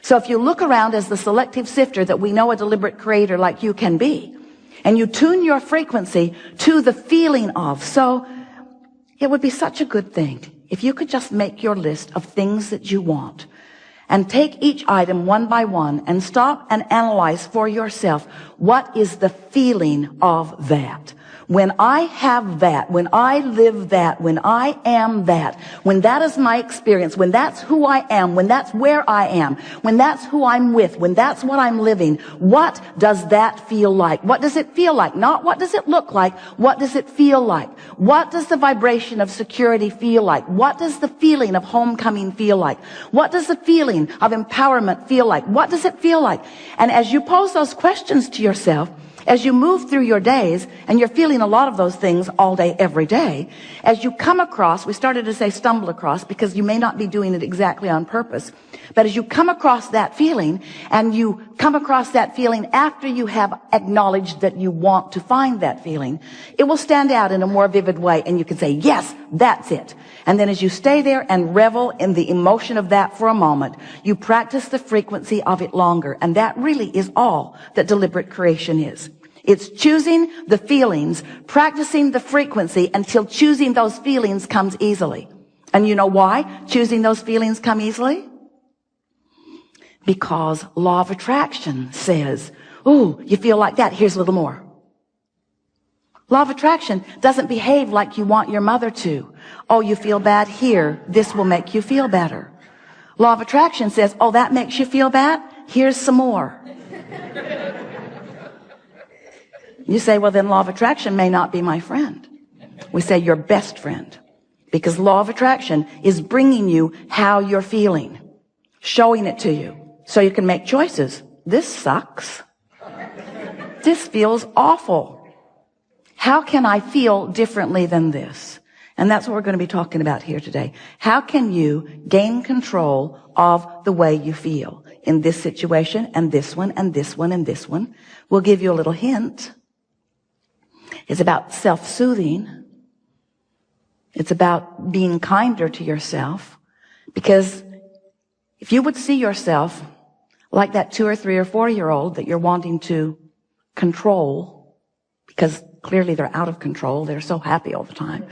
So if you look around as the selective sifter that we know a deliberate creator like you can be, and you tune your frequency to the feeling of, so it would be such a good thing if you could just make your list of things that you want and take each item one by one and stop and analyze for yourself, what is the feeling of that? When I have that, when I live that, when I am that, when that is my experience, when that's who I am, when that's where I am, when that's who I'm with, when that's what I'm living, what does that feel like? What does it feel like? Not what does it look like? What does it feel like? What does the vibration of security feel like? What does the feeling of homecoming feel like? What does the feeling of empowerment feel like? What does it feel like? And as you pose those questions to yourself, as you move through your days, and you're feeling a lot of those things all day, every day, as you come across, we started to say stumble across because you may not be doing it exactly on purpose, but as you come across that feeling, and you come across that feeling after you have acknowledged that you want to find that feeling, it will stand out in a more vivid way, and you can say, yes, that's it. And then as you stay there and revel in the emotion of that for a moment, you practice the frequency of it longer, and that really is all that deliberate creation is. It's choosing the feelings, practicing the frequency until choosing those feelings comes easily. And you know why choosing those feelings come easily? Because law of attraction says, ooh, you feel like that, here's a little more. Law of attraction doesn't behave like you want your mother to. Oh, you feel bad here, this will make you feel better. Law of attraction says, oh, that makes you feel bad, here's some more. You say, well, then law of attraction may not be my friend. We say your best friend, because law of attraction is bringing you how you're feeling, showing it to you so you can make choices. This sucks. This feels awful. How can I feel differently than this? And that's what we're going to be talking about here today. How can you gain control of the way you feel in this situation and this one and this one and this one? We'll give you a little hint. It's about self-soothing. It's about being kinder to yourself. Because if you would see yourself like that 2 or 3 or 4-year-old that you're wanting to control, because clearly they're out of control, they're so happy all the time,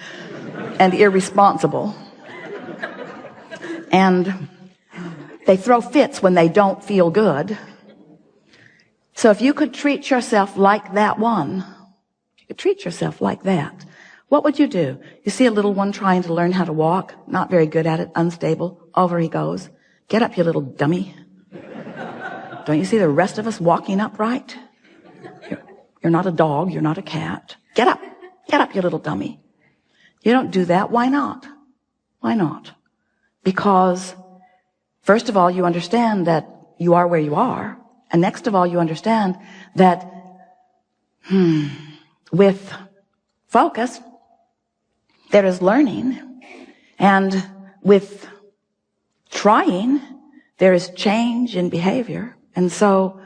and irresponsible, and they throw fits when they don't feel good. So if you could treat yourself like that one, you could treat yourself like that, what would you do? You see a little one trying to learn how to walk, not very good at it, unstable, over he goes. Get up, you little dummy. Don't you see the rest of us walking upright? You're not a dog, you're not a cat. Get up, you little dummy. You don't do that. Why not? Why not? Because, first of all, you understand that you are where you are. And next of all, you understand that, with focus, there is learning. And with trying, there is change in behavior. And so,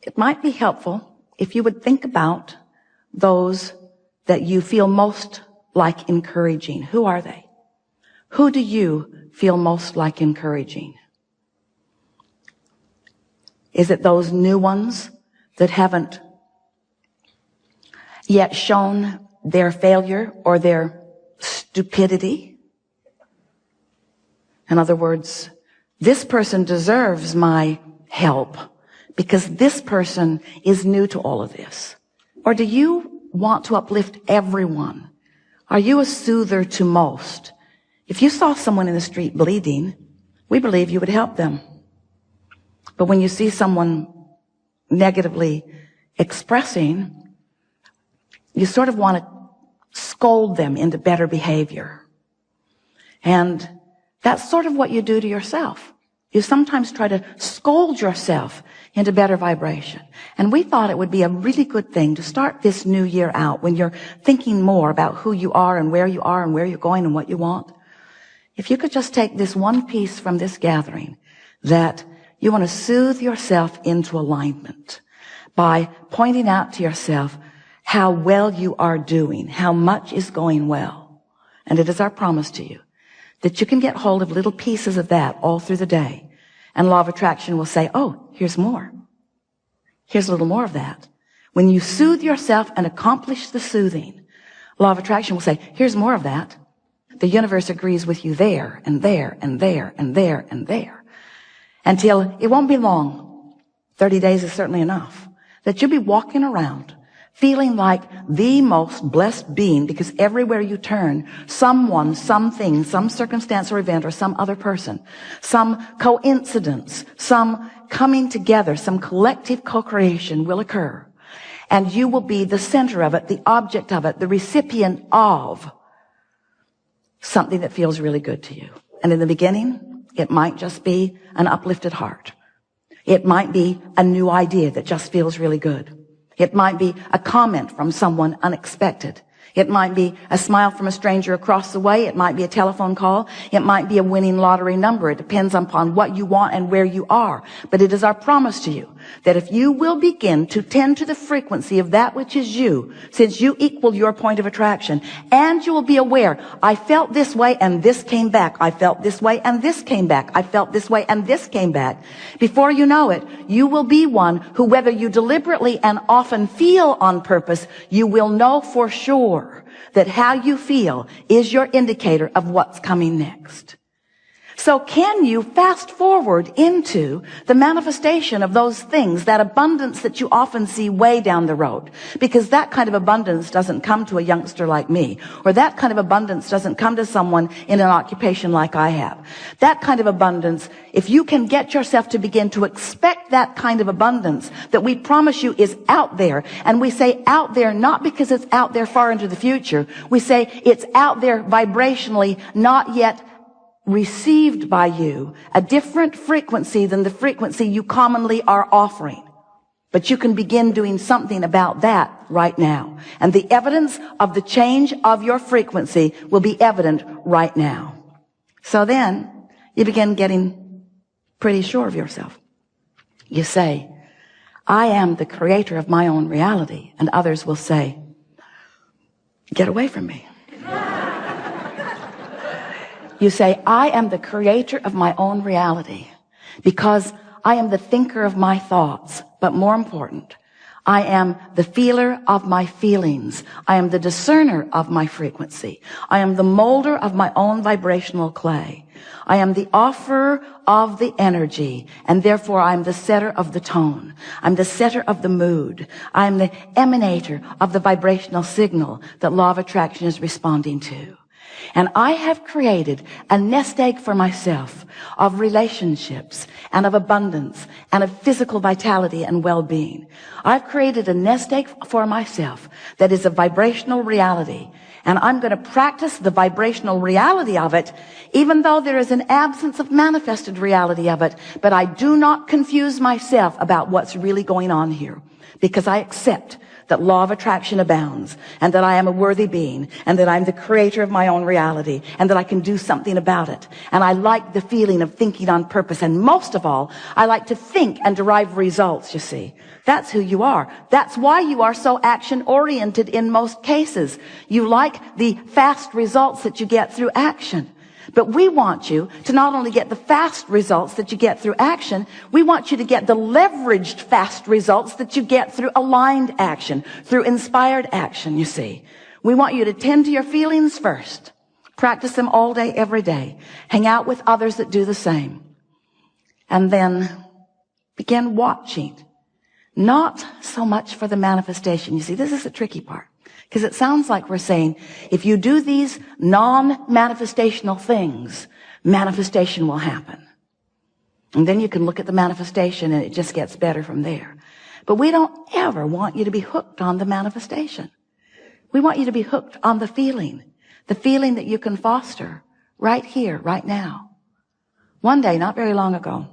it might be helpful if you would think about those that you feel most like encouraging. Who are they? Who do you feel most like encouraging? Is it those new ones that haven't yet shown their failure or their stupidity? In other words, this person deserves my help because this person is new to all of this. Or do you want to uplift everyone? Are you a soother to most? If you saw someone in the street bleeding, we believe you would help them. But when you see someone negatively expressing, you sort of want to scold them into better behavior. And that's sort of what you do to yourself. You sometimes try to scold yourself into better vibration. And we thought it would be a really good thing to start this new year out when you're thinking more about who you are and where you're going and what you want. If you could just take this one piece from this gathering, that you want to soothe yourself into alignment by pointing out to yourself how well you are doing, how much is going well. And it is our promise to you that you can get hold of little pieces of that all through the day. And law of attraction will say, oh, here's more. Here's a little more of that. When you soothe yourself and accomplish the soothing, law of attraction will say, here's more of that. The universe agrees with you there and there and there and there and there. Until it won't be long, 30 days is certainly enough, that you'll be walking around feeling like the most blessed being, because everywhere you turn, someone, something, some circumstance or event or some other person, some coincidence, some coming together, some collective co-creation will occur. And you will be the center of it, the object of it, the recipient of something that feels really good to you. And in the beginning, it might just be an uplifted heart. It might be a new idea that just feels really good. It might be a comment from someone unexpected. It might be a smile from a stranger across the way. It might be a telephone call. It might be a winning lottery number. It depends upon what you want and where you are. But it is our promise to you that if you will begin to tend to the frequency of that which is you, since you equal your point of attraction, and you will be aware, I felt this way and this came back. I felt this way and this came back. I felt this way and this came back. Before you know it, you will be one who, whether you deliberately and often feel on purpose, you will know for sure that how you feel is your indicator of what's coming next. So can you fast forward into the manifestation of those things, that abundance that you often see way down the road? Because that kind of abundance doesn't come to a youngster like me, or that kind of abundance doesn't come to someone in an occupation like I have. That kind of abundance, if you can get yourself to begin to expect that kind of abundance that we promise you is out there, and we say out there not because it's out there far into the future, we say it's out there vibrationally, not yet received by you, a different frequency than the frequency you commonly are offering. But you can begin doing something about that right now. And the evidence of the change of your frequency will be evident right now. So then you begin getting pretty sure of yourself. You say, I am the creator of my own reality. And others will say, get away from me. You say, I am the creator of my own reality because I am the thinker of my thoughts. But more important, I am the feeler of my feelings. I am the discerner of my frequency. I am the molder of my own vibrational clay. I am the offerer of the energy, and therefore I am the setter of the tone. I'm the setter of the mood. I am the emanator of the vibrational signal that law of attraction is responding to. And I have created a nest egg for myself of relationships and of abundance and of physical vitality and well-being. I've created a nest egg for myself that is a vibrational reality. And I'm going to practice the vibrational reality of it, even though there is an absence of manifested reality of it. But I do not confuse myself about what's really going on here, because I accept that law of attraction abounds, and that I am a worthy being, and that I'm the creator of my own reality, and that I can do something about it. And I like the feeling of thinking on purpose. And most of all, I like to think and derive results, you see. That's who you are. That's why you are so action-oriented in most cases. You like the fast results that you get through action. But we want you to not only get the fast results that you get through action, we want you to get the leveraged fast results that you get through aligned action, through inspired action, you see. We want you to tend to your feelings first. Practice them all day, every day. Hang out with others that do the same. And then begin watching. Not so much for the manifestation. You see, this is the tricky part. Because it sounds like we're saying, if you do these non-manifestational things, manifestation will happen. And then you can look at the manifestation and it just gets better from there. But we don't ever want you to be hooked on the manifestation. We want you to be hooked on the feeling that you can foster right here, right now. One day, not very long ago,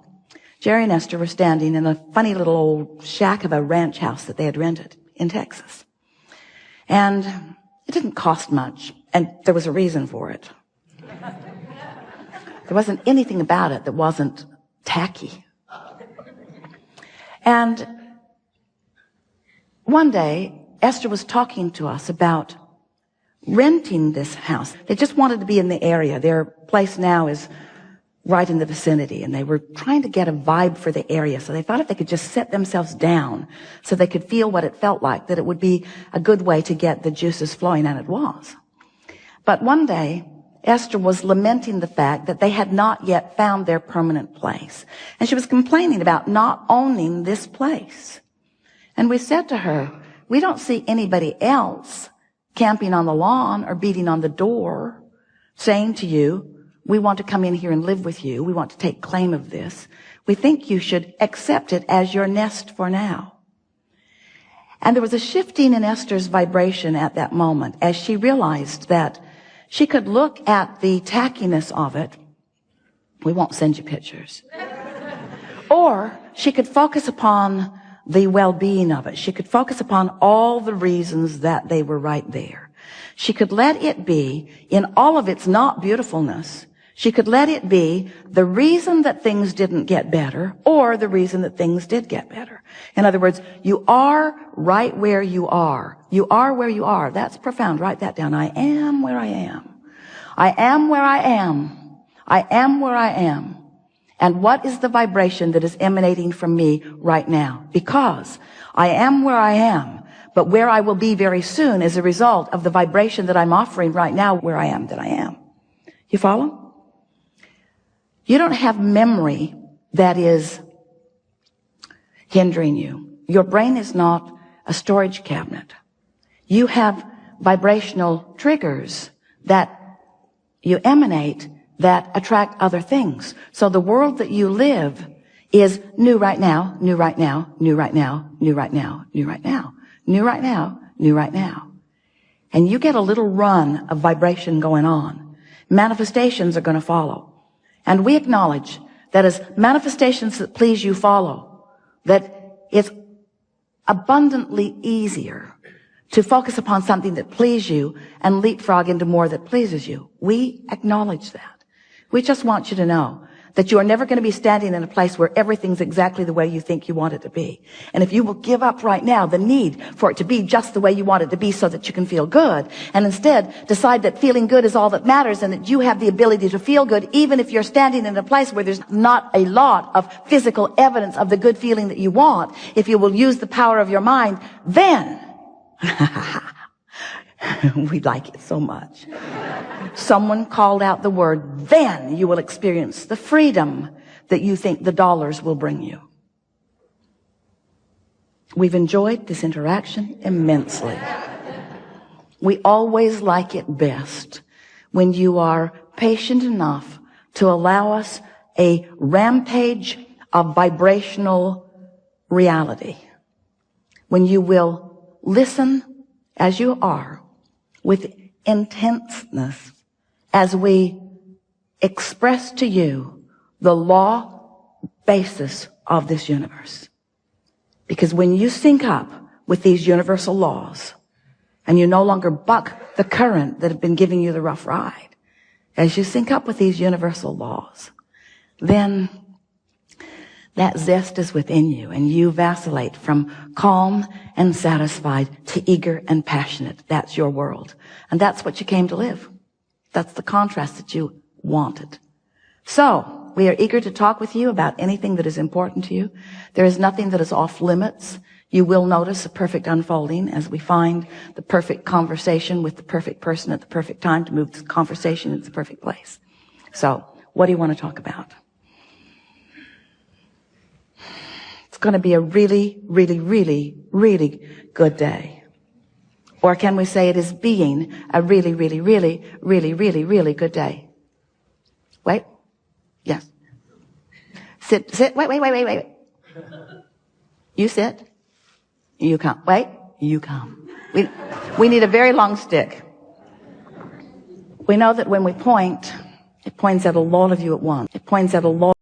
Jerry and Esther were standing in a funny little old shack of a ranch house that they had rented in Texas. And it didn't cost much, and there was a reason for it. There wasn't anything about it that wasn't tacky. And one day, Esther was talking to us about renting this house. They just wanted to be in the area. Their place now is right in the vicinity, and they were trying to get a vibe for the area. So they thought if they could just set themselves down so they could feel what it felt like, that it would be a good way to get the juices flowing, and it was. But one day, Esther was lamenting the fact that they had not yet found their permanent place. And she was complaining about not owning this place. And we said to her, we don't see anybody else camping on the lawn or beating on the door, saying to you, we want to come in here and live with you. We want to take claim of this. We think you should accept it as your nest for now. And there was a shifting in Esther's vibration at that moment as she realized that she could look at the tackiness of it. We won't send you pictures. Or she could focus upon the well-being of it. She could focus upon all the reasons that they were right there. She could let it be, in all of its not beautifulness, she could let it be the reason that things didn't get better or the reason that things did get better. In other words, you are right where you are. You are where you are. That's profound. Write that down. I am where I am. I am where I am. I am where I am. And what is the vibration that is emanating from me right now? Because I am where I am, but where I will be very soon is a result of the vibration that I'm offering right now where I am that I am. You follow? You don't have memory that is hindering you. Your brain is not a storage cabinet. You have vibrational triggers that you emanate that attract other things. So the world that you live is new right now, new right now, new right now, new right now, new right now, new right now, new right now. And you get a little run of vibration going on. Manifestations are going to follow. And we acknowledge that as manifestations that please you follow, that it's abundantly easier to focus upon something that pleases you and leapfrog into more that pleases you. We acknowledge that. We just want you to know that you are never going to be standing in a place where everything's exactly the way you think you want it to be. And if you will give up right now the need for it to be just the way you want it to be so that you can feel good, and instead decide that feeling good is all that matters and that you have the ability to feel good even if you're standing in a place where there's not a lot of physical evidence of the good feeling that you want, if you will use the power of your mind, then we like it so much. Someone called out the word, then you will experience the freedom that you think the dollars will bring you. We've enjoyed this interaction immensely. We always like it best when you are patient enough to allow us a rampage of vibrational reality. When you will listen as you are with intenseness as we express to you the law basis of this universe. Because when you sync up with these universal laws and you no longer buck the current that have been giving you the rough ride, as you sync up with these universal laws, then that zest is within you and you vacillate from calm and satisfied to eager and passionate. That's your world. And that's what you came to live. That's the contrast that you wanted. So, we are eager to talk with you about anything that is important to you. There is nothing that is off limits. You will notice a perfect unfolding as we find the perfect conversation with the perfect person at the perfect time to move the conversation into the perfect place. So, what do you want to talk about? It's going to be a really, really, really, really good day. Or can we say it is being a really, really, really, really, really, really good day? Wait. Yes. Sit, wait. You sit. You come. Wait. You come. We need a very long stick. We know that when we point, it points at a lot of you at once. It points at a lot.